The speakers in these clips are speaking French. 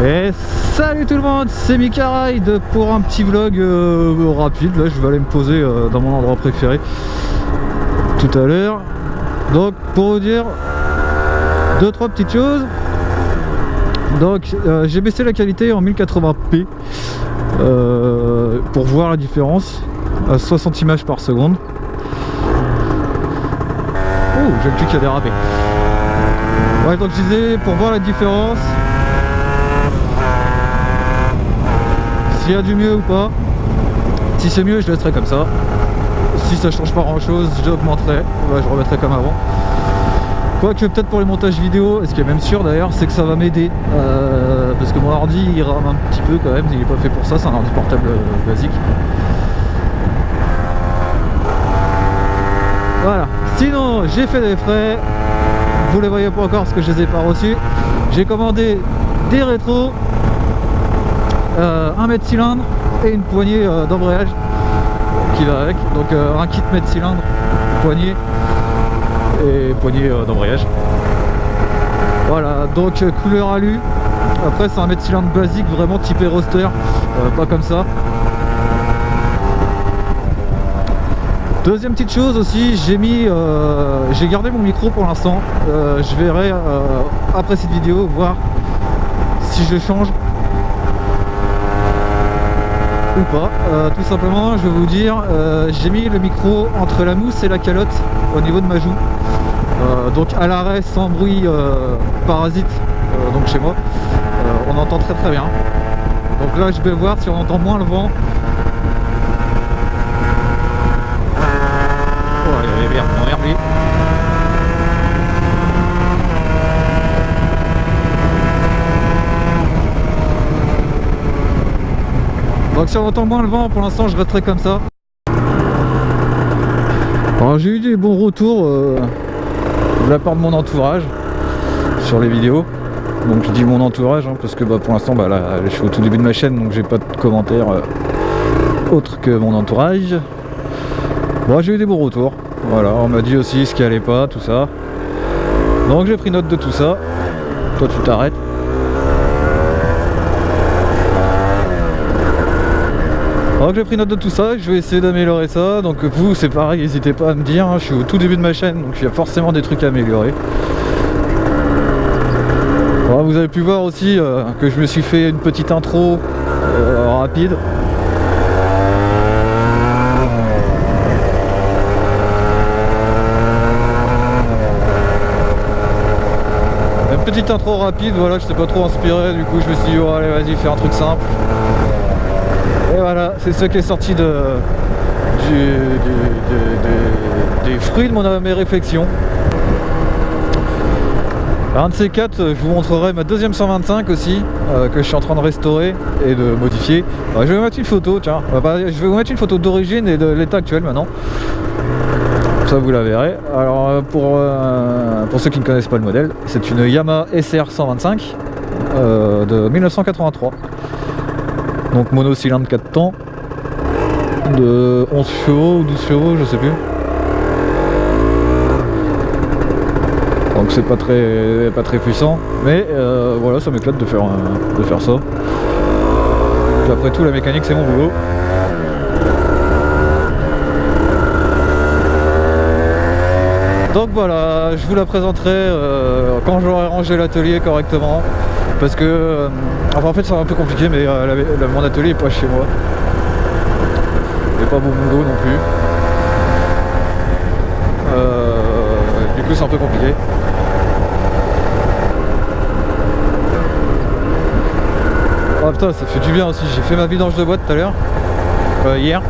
Et salut tout le monde, c'est Mika Ride pour un petit vlog rapide. Là je vais aller me poser dans mon endroit préféré tout à l'heure. Donc pour vous dire 2-3 petites choses. Donc j'ai baissé la qualité en 1080p pour voir la différence à 60 images par seconde. Oh, j'ai le cul qui a dérapé. Ouais, donc je disais pour voir la différence, s'il y a du mieux ou pas. Si c'est mieux, je laisserai comme ça. Si ça change pas grand chose, j'augmenterai. Ouais, je remettrai comme avant. Quoique peut-être pour les montages vidéo, et ce qui est même sûr d'ailleurs, c'est que ça va m'aider. Parce que mon ordi il rame un petit peu quand même, il est pas fait pour ça, c'est un ordi portable basique. Voilà. Sinon, j'ai fait des frais. Vous les voyez pas encore parce que je les ai pas reçus. J'ai commandé des rétros, un mètre cylindre et une poignée d'embrayage qui va avec. Donc un kit mètre cylindre, poignée et poignée d'embrayage. Voilà, donc couleur alu. Après c'est un mètre cylindre basique, vraiment typé roster, pas comme ça. Deuxième petite chose aussi, j'ai gardé mon micro pour l'instant. Je verrai après cette vidéo voir si je change ou pas. Tout simplement, je vais vous dire, j'ai mis le micro entre la mousse et la calotte au niveau de ma joue. Donc à l'arrêt, sans bruit parasite, donc chez moi, on entend très très bien. Donc là, je vais voir si on entend moins le vent. Donc si on entend moins le vent, pour l'instant je resterai comme ça. Alors j'ai eu des bons retours de la part de mon entourage sur les vidéos. Donc je dis mon entourage hein, parce que pour l'instant là, je suis au tout début de ma chaîne, donc j'ai pas de commentaires autres que mon entourage. Bon, j'ai eu des bons retours. Voilà, on m'a dit aussi ce qui allait pas, tout ça. Donc j'ai pris note de tout ça. Toi tu t'arrêtes. Donc j'ai pris note de tout ça, je vais essayer d'améliorer ça. Donc vous c'est pareil, n'hésitez pas à me dire, hein, je suis au tout début de ma chaîne, donc il y a forcément des trucs à améliorer. Alors, vous avez pu voir aussi que je me suis fait une petite intro rapide. Petite intro rapide, voilà, je sais pas trop inspiré, du coup je me suis dit oh, allez vas-y fais un truc simple. Et voilà, c'est ce qui est sorti des fruits de mes réflexions. Un de ces quatre, je vous montrerai ma deuxième 125 aussi, que je suis en train de restaurer et de modifier. Alors, je vais vous mettre une photo, tiens, je vais vous mettre une photo d'origine et de l'état actuel maintenant. Ça vous la verrez. Alors pour ceux qui ne connaissent pas le modèle, c'est une Yamaha SR 125 de 1983. Donc monocylindre 4 temps de 11 chevaux ou 12 chevaux, je sais plus. Donc c'est pas très puissant, mais voilà, ça m'éclate de faire ça. Puis après tout, la mécanique c'est mon boulot. Donc voilà, je vous la présenterai quand j'aurai rangé l'atelier correctement. Parce que, en fait c'est un peu compliqué, mais mon atelier est pas chez moi. Et pas mon boulot non plus. Du coup c'est un peu compliqué. Oh putain, ça fait du bien aussi, j'ai fait ma vidange de boîte tout à l'heure. Hier.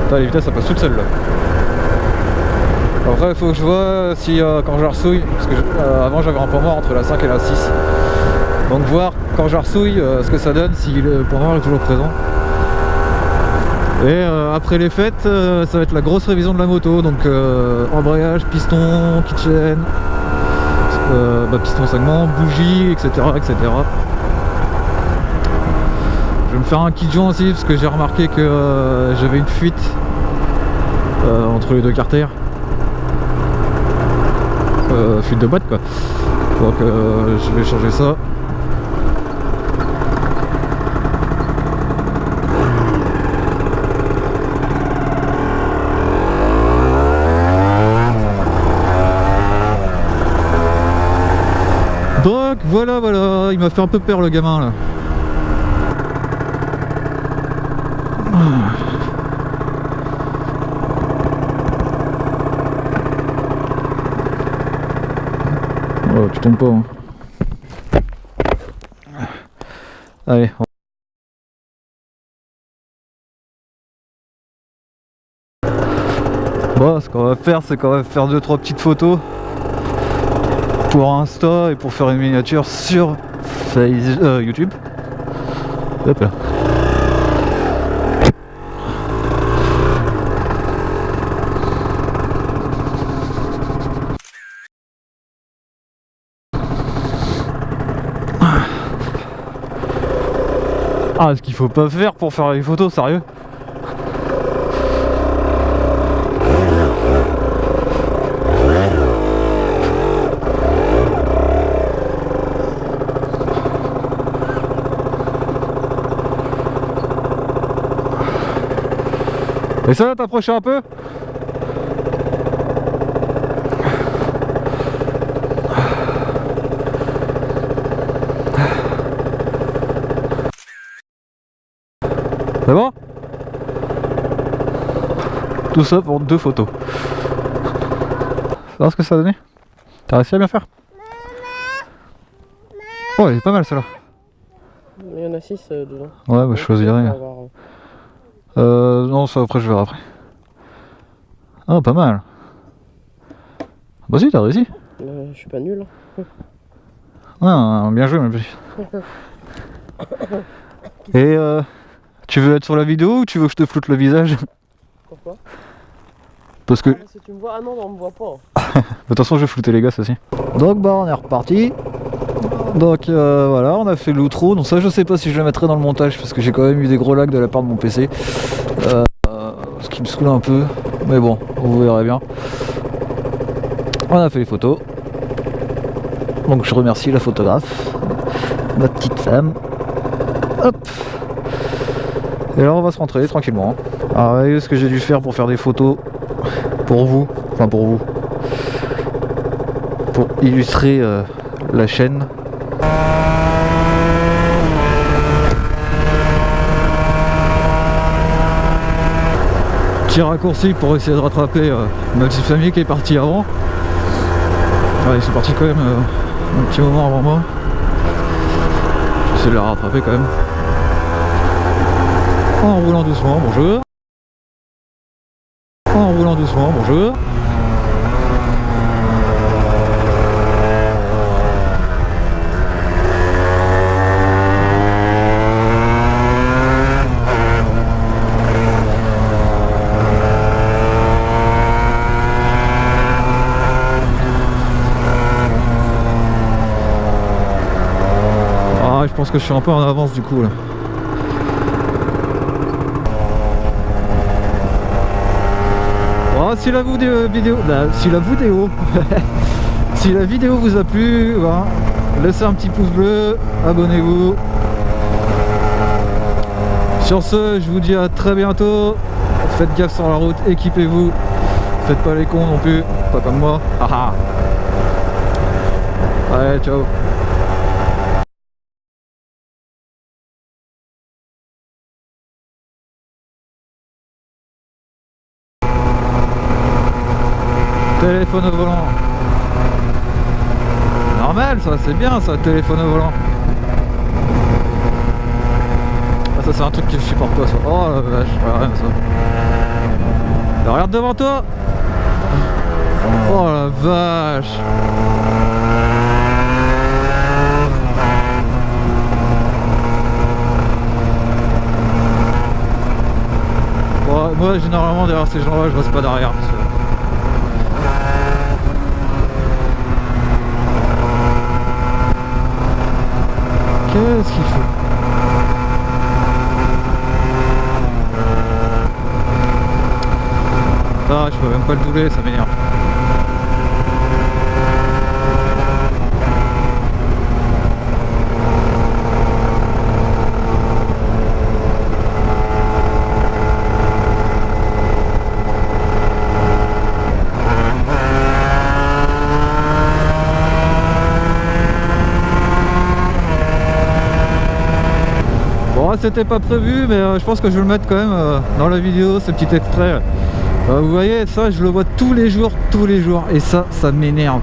Putain, les vitesses ça passe toute seule là. Après il faut que je vois si quand je ressouille, parce que avant j'avais un point mort entre la 5 et la 6. Donc voir quand je ressouille ce que ça donne, si le point mort est toujours présent. Et après les fêtes, ça va être la grosse révision de la moto. Donc embrayage, piston, kitchen, piston segment, bougie, etc., etc. Je vais me faire un kit joint aussi parce que j'ai remarqué que j'avais une fuite entre les deux carters. Fuite de boîte quoi. Donc je vais changer ça. Voilà, voilà, il m'a fait un peu peur le gamin là. Oh, tu tombes pas. Hein. Allez. Bon, ce qu'on va faire, c'est qu'on va faire 2-3 petites photos pour Insta et pour faire une miniature sur YouTube. Hop là. Ah, ce qu'il faut pas faire pour faire les photos, sérieux? Et ça va t'approcher un peu? C'est bon? Tout ça pour 2 photos. Ça va ce que ça a donné? T'as réussi à bien faire? Oh, elle est pas mal celle-là. Il y en a 6 dedans. Ouais, bah je choisirai. Non, ça après je verrai après. Ah, pas mal. Bah si, t'as réussi. Je suis pas nul. Ah, bien joué, ma petite. Et tu veux être sur la vidéo ou tu veux que je te floute le visage? Pourquoi? Parce que... Si tu me vois... Ah non, on me voit pas. De toute façon, je vais flouter les gosses aussi. Donc bah, on est reparti. Donc voilà, on a fait l'outro. Donc ça, je sais pas si je le mettrai dans le montage parce que j'ai quand même eu des gros lags de la part de mon PC. Ce qui me saoule un peu. Mais bon, vous verrez bien. On a fait les photos. Donc je remercie la photographe, ma petite femme. Hop. Et là on va se rentrer tranquillement. Alors voyez ce que j'ai dû faire pour faire des photos pour vous. Enfin pour vous. Pour illustrer la chaîne. Petit raccourci pour essayer de rattraper ma petite famille qui est partie avant. Ouais, ils sont partis quand même un petit moment avant moi. J'essaie de la rattraper quand même. En roulant doucement, bonjour. En roulant doucement, bonjour. Je pense que je suis un peu en avance du coup là. Oh, si la vidéo, si la vidéo vous a plu, voilà, laissez un petit pouce bleu, abonnez-vous. Sur ce, je vous dis à très bientôt. Faites gaffe sur la route, équipez-vous. Faites pas les cons non plus, pas comme moi. Allez, ciao. Téléphone au volant. Normal ça, c'est bien ça, téléphone au volant. Ah, ça c'est un truc que je supporte pas ça. Oh la vache, rien ça. Regarde devant toi. Oh la vache. Bon, moi généralement derrière ces gens là je reste pas derrière parce que... Qu'est-ce qu'il faut? Ah, je peux même pas le doubler, ça m'énerve. c'était pas prévu, mais je pense que je vais le mettre quand même dans la vidéo, ce petit extrait. Vous voyez, ça je le vois tous les jours, et ça m'énerve.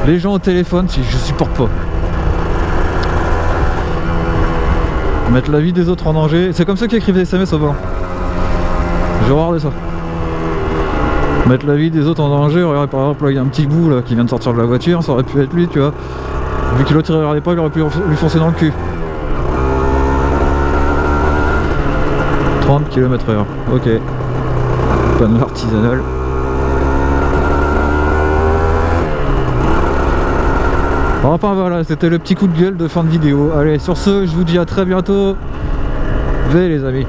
Les gens au téléphone, je supporte pas. Mettre la vie des autres en danger, c'est comme ceux qui écrivent des SMS au volant. J'ai horreur de ça. Mettre la vie des autres en danger, regarde par exemple là il y a un petit bout là qui vient de sortir de la voiture, ça aurait pu être lui, tu vois. Vu que l'autre il regardait pas, il aurait pu lui foncer dans le cul. 30 km/h, ok. Panneau artisanal. Enfin voilà, c'était le petit coup de gueule de fin de vidéo. Allez, sur ce, je vous dis à très bientôt. Venez les amis.